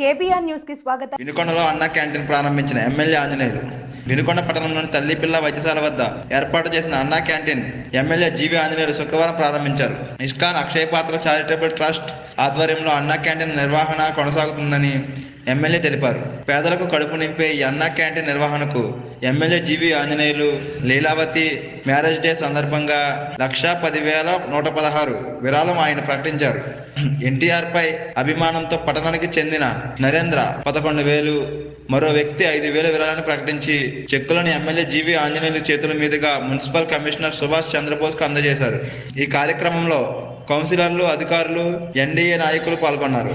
KBR news కి స్వాగతం. వినుకొండలో అన్నా క్యాంటీన్ ప్రారంభించిన ఎమ్మెల్యే ఆంజనేయులు. వినుకొండ పట్టణంలోని తల్లిపిల్ల వైద్యశాల వద్ద ఏర్పాటు చేసిన అన్నా క్యాంటీన్ ఎమ్మెల్యే జీవీ ఆంజనేయులు శుక్రవారం ప్రారంభించారు. ఇస్కాన్ అక్షయపాత్ర చారిటబుల్ ట్రస్ట్ ఆధ్వర్యంలో అన్నా క్యాంటీన్ నిర్వహణ కొనసాగుతుందని ఎమ్మెల్యే తెలిపారు. పేదలకు కడుపు నింపే ఈ అన్నా క్యాంటీన్ నిర్వహణకు MLA GV Anjaneyulu Leelavathi marriage day సందర్భంగా 1,10,116 విరాళం ఆయన ప్రకటించారు. ఎన్టీఆర్ పై అభిమానంతో పట్టణానికి చెందిన నరేంద్ర 11,000, మరో వ్యక్తి 5,000 విరాళాన్ని ప్రకటించి చెక్కులను ఎమ్మెల్యే జీవీ ఆంజనేయులు చేతుల మీదుగా మున్సిపల్ కమిషనర్ సుభాష్ చంద్రబోస్కు అందజేశారు. ఈ కార్యక్రమంలో కౌన్సిలర్లు, అధికారులు, ఎన్డీఏ నాయకులు పాల్గొన్నారు.